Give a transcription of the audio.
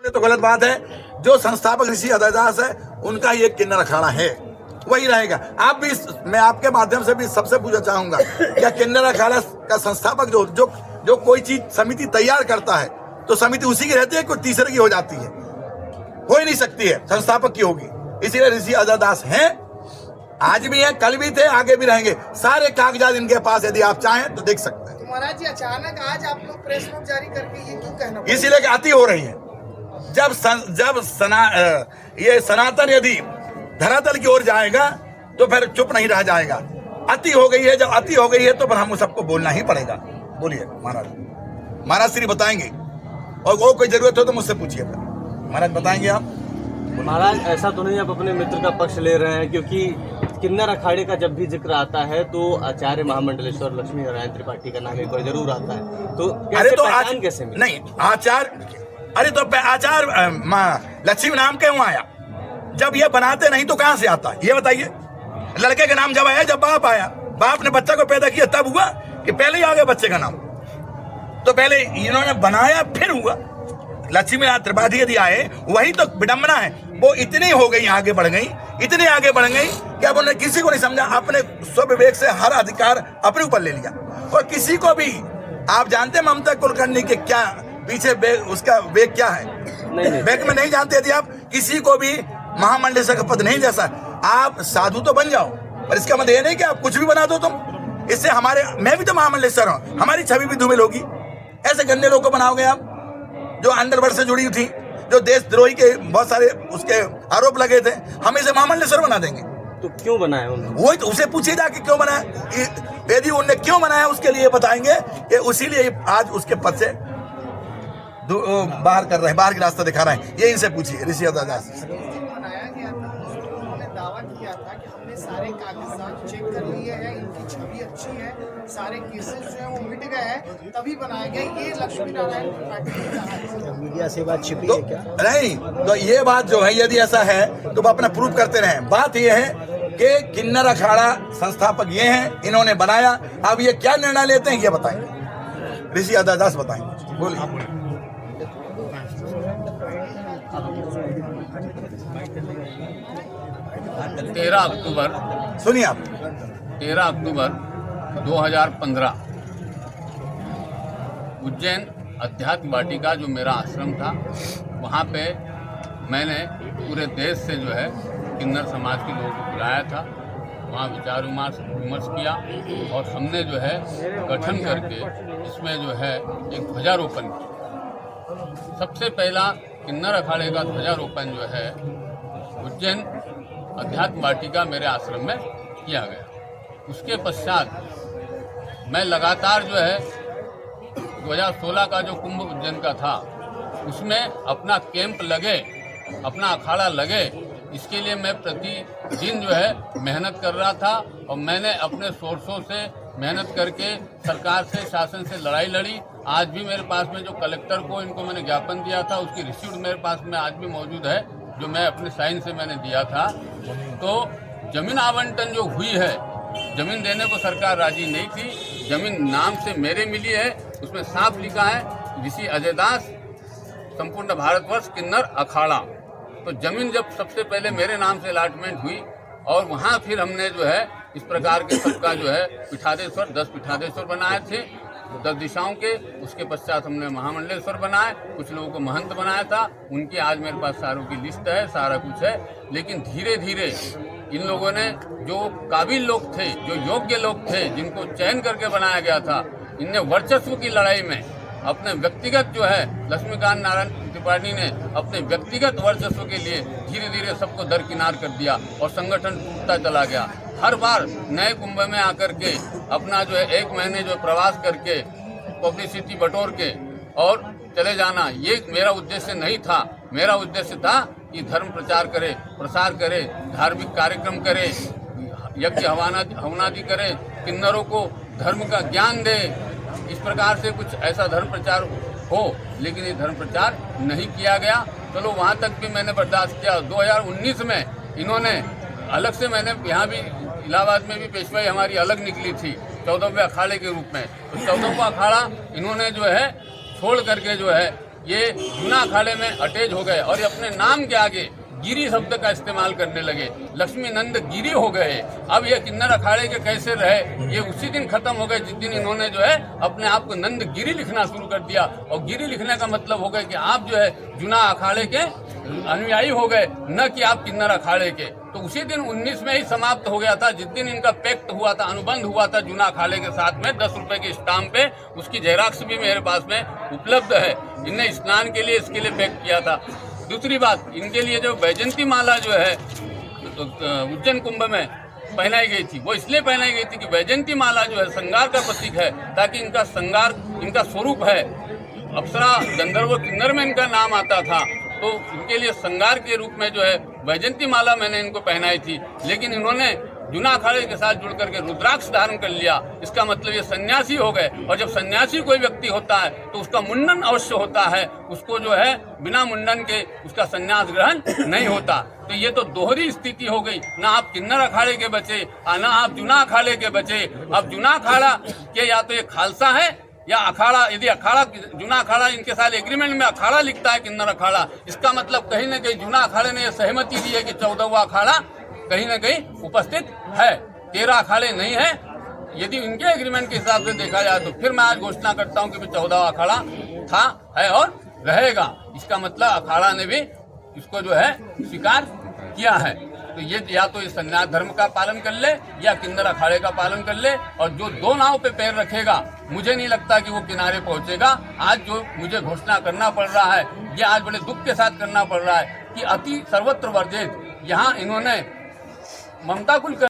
तो गलत बात है। जो संस्थापक ऋषि अद्वैतदास है उनका ये किन्नर अखाड़ा है, वही रहेगा। आप भी, मैं आपके माध्यम से भी सबसे पूछना चाहूंगा, क्या किन्नर अखाड़ा का संस्थापक जो कोई चीज समिति तैयार करता है तो समिति उसी की रहती है, कोई तीसरे की हो जाती है? हो ही नहीं सकती है, संस्थापक की होगी। इसीलिए ऋषि अद्वैतदास हैं, आज भी हैं, कल भी थे, आगे भी रहेंगे। सारे कागजात इनके पास, यदि आप चाहें तो देख सकते हैं। महाराज जी, अचानक आज आप लोग प्रेस नोट जारी करके ये क्यों कहना? इसीलिए अति हो रही है। जब ये सनातन यदि धरातल की ओर जाएगा तो फिर चुप नहीं रह जाएगा। अति हो गई है, जब अति हो गई है तो फिर हम सबको बोलना ही पड़ेगा। बोलिए महाराज श्री बताएंगे, और वो कोई जरूरत हो तो मुझसे पूछिए। महाराज बताएंगे आप? महाराज ऐसा तो नहीं आप अपने मित्र का पक्ष ले रहे हैं, क्योंकि किन्नर अखाड़े का जब भी जिक्र आता है तो आचार्य महामंडलेश्वर लक्ष्मी नारायण त्रिपाठी का नाम एक बार जरूर आता है। तो अरे तो पहचान कैसे मिली? नहीं आचार्य, अरे तो आचार्य लक्ष्मी नाम क्यों आया? जब ये बनाते नहीं तो कहां से आता? ये बताइए। लड़के का नाम जब आया, जब बाप आया, बाप ने बच्चा को पैदा किया तब हुआ कि पहले ही आ गया बच्चे का नाम? तो पहले इन्होंने बनाया फिर हुआ। लक्ष्मी नारायण त्रिपाठी यदि आए, वही तो विडंबना है। वो इतनी हो गई, आगे बढ़ गई, इतने आगे बढ़ गई कि अब उन्होंने किसी को नहीं समझा, अपने स्व-विवेक से हर अधिकार अपने ऊपर ले लिया। और किसी को भी, आप जानते ममता कुलकर्णी के क्या पीछे उसका वेग क्या है? वेग में नहीं जानते। यदि आप किसी को भी महामंडलेश्वर का पद नहीं जैसा, आप साधु तो बन जाओ, पर इसका मतलब ये नहीं कि आप कुछ भी बना दो तुम। इससे मैं भी तो महामंडलेश्वर हूं, हमारी छवि भी धूमिल होगी। ऐसे गंदे लोग को बनाओगे आप, जो अंडरवर्ल्ड से जुड़ी थी, जो देशद्रोही के बहुत सारे उसके आरोप लगे थे, हम इसे महामंडलेश्वर बना देंगे। तो क्यों बनाया उन्होंने? वही तो उसे पूछिए जाके क्यों बनाया। यदि उन्होंने क्यों बनाया उसके लिए बताएंगे कि उसीलिए आज उसके पद से बाहर कर रहे हैं, बाहर की रास्ता दिखा रहे हैं। ये इनसे पूछिए, ऋषि अद्वैतदास। बनाया गया था, उन्होंने दावा किया था कि हमने सारे कागजात चेक कर लिए हैं, इनकी छवि अच्छी है, सारे केसेस जो है वो मिट गए हैं, तभी बनाया गया। ये लक्ष्मी नारायण त्रिपाठी ने कहा। मीडिया से बात छिपी तो है क्या? नहीं, तो ये बात जो है, यदि ऐसा है तो वो अपना प्रूफ करते रहे। बात ये है कि किन्नर अखाड़ा संस्थापक ये हैं, इन्होंने बनाया। अब ये क्या निर्णय लेते हैं ये बताएंगे, ऋषि अद्वैतदास बताएंगे। बोलिए। 13 अक्टूबर सुनिए आप। 13 अक्टूबर 2015 उज्जैन अध्यात्म वाटिका जो मेरा आश्रम था, वहाँ पे मैंने पूरे देश से जो है किन्नर समाज के लोगों को बुलाया था। वहाँ विचार विमर्श किया और हमने जो है गठन करके इसमें जो है एक ध्वजारोपण किया। सबसे पहला किन्नर अखाड़े का ध्वजारोपण जो है उज्जैन अध्यात्म वाटिका मेरे आश्रम में किया गया। उसके पश्चात मैं लगातार जो है 2016 का जो कुंभ उज्जैन का था, उसमें अपना कैंप लगे, अपना अखाड़ा लगे, इसके लिए मैं प्रतिदिन जो है मेहनत कर रहा था। और मैंने अपने सोर्सों से मेहनत करके सरकार से, शासन से लड़ाई लड़ी। आज भी मेरे पास में जो कलेक्टर को इनको मैंने ज्ञापन दिया था, उसकी रिसीप्ट मेरे पास में आज भी मौजूद है, जो मैं अपने साइन से मैंने दिया था। तो जमीन आवंटन जो हुई है, जमीन देने को सरकार राजी नहीं थी। जमीन नाम से मेरे मिली है, उसमें साफ लिखा है ऋषि अद्वैतदास संपूर्ण भारतवर्ष किन्नर अखाड़ा। तो जमीन जब सबसे पहले मेरे नाम से अलॉटमेंट हुई और वहाँ फिर हमने जो है इस प्रकार के सबका जो है पीठाधीश्वर 10 पीठाधीश्वर बनाए थे 10 दिशाओं के। उसके पश्चात हमने महामंडलेश्वर बनाए, कुछ लोगों को महंत बनाया था। उनकी आज मेरे पास सारों की लिस्ट है, सारा कुछ है। लेकिन धीरे धीरे इन लोगों ने, जो काबिल लोग थे, जो योग्य लोग थे, जिनको चयन करके बनाया गया था, इनने वर्चस्व की लड़ाई में अपने व्यक्तिगत जो है लक्ष्मीकांत नारायण त्रिपाठी ने अपने व्यक्तिगत वर्चस्व के लिए धीरे धीरे सबको दरकिनार कर दिया और संगठन टूटता चला गया। हर बार नए कुंभ में आकर के अपना जो है 1 महीने जो प्रवास करके पब्लिसिटी बटोर के और चले जाना, ये मेरा उद्देश्य नहीं था। मेरा उद्देश्य था कि धर्म प्रचार करे, प्रसार करे, धार्मिक कार्यक्रम करे, यज्ञ हवनादि करे, किन्नरों को धर्म का ज्ञान दे। इस प्रकार से कुछ ऐसा धर्म प्रचार हो, लेकिन ये धर्म प्रचार नहीं किया गया। चलो वहाँ तक भी मैंने बर्दाश्त किया। 2019 में इन्होंने अलग से, मैंने यहाँ भी इलाहाबाद में भी पेशवाई हमारी अलग निकली थी 14वें अखाड़े के रूप में। तो 14वां अखाड़ा इन्होंने जो है छोड़ करके जो है ये जूना अखाड़े में अटैच हो गए और ये अपने नाम के आगे गिरी शब्द का इस्तेमाल करने लगे, लक्ष्मी नंद गिरी हो गए। अब ये किन्नर अखाड़े के कैसे रहे, ये उसी दिन खत्म हो गए जिस दिन इन्होंने जो है अपने आप को नंद गिरी लिखना शुरू कर दिया। और गिरी लिखने का मतलब हो गया कि आप जो है जूना अखाड़े के अनुयायी हो गए, न कि आप किन्नर अखाड़े के। तो उसी दिन 19 में ही समाप्त हो गया था, जिस दिन इनका पैक्ट हुआ था, अनुबंध हुआ था जूना अखाड़े के साथ में 10 रुपए की स्टाम्प पे, उसकी जेराक्स भी मेरे पास में उपलब्ध है। इनने स्नान के लिए इसके लिए पैक्ट किया था। दूसरी बात, इनके लिए जो वैजंती माला जो है उज्जैन कुंभ में पहनाई गई थी, वो इसलिए पहनाई गई थी कि वैजंती माला जो है श्रृंगार का प्रतीक है, ताकि इनका श्रृंगार, इनका स्वरूप है अप्सरा गंधर्व किन्नर में इनका नाम आता था, तो इनके लिए श्रृंगार के रूप में जो है वैजंती माला मैंने इनको पहनाई थी। लेकिन इन्होंने जूना अखाड़े के साथ जुड़ करके रुद्राक्ष धारण कर लिया, इसका मतलब ये सन्यासी हो गए। और जब सन्यासी कोई व्यक्ति होता है तो उसका मुंडन अवश्य होता है, उसको जो है बिना मुंडन के उसका सन्यास ग्रहण नहीं होता। तो ये तो दोहरी स्थिति हो गई, ना आप किन्नर अखाड़े के बचे ना आप जूना अखाड़े के बचे। अब जूना अखाड़ा के या तो ये खालसा है या अखाड़ा, यदि अखाड़ा जूना अखाड़ा इनके साथ एग्रीमेंट में अखाड़ा लिखता है किन्नर अखाड़ा, इसका मतलब कहीं न कहीं जूना अखाड़े ने यह सहमति दी है कि 14वां अखाड़ा कहीं न कहीं उपस्थित है, 13 अखाड़े नहीं है। यदि इनके एग्रीमेंट के हिसाब से देखा जाए तो फिर मैं आज घोषणा करता हूं कि 14वां अखाड़ा था, है और रहेगा। इसका मतलब अखाड़ा ने भी इसको जो है स्वीकार किया है। तो ये या तो इस सन्यास धर्म का पालन कर ले या किन्नर अखाड़े का पालन कर ले, और जो 2 नाव पे पैर रखेगा मुझे नहीं लगता कि वो किनारे पहुंचेगा। आज जो मुझे घोषणा करना पड़ रहा है, ये आज बड़े दुख के साथ करना पड़ रहा है कि अति सर्वत्र वर्जित, यहाँ इन्होंने ममता कुलकर्णी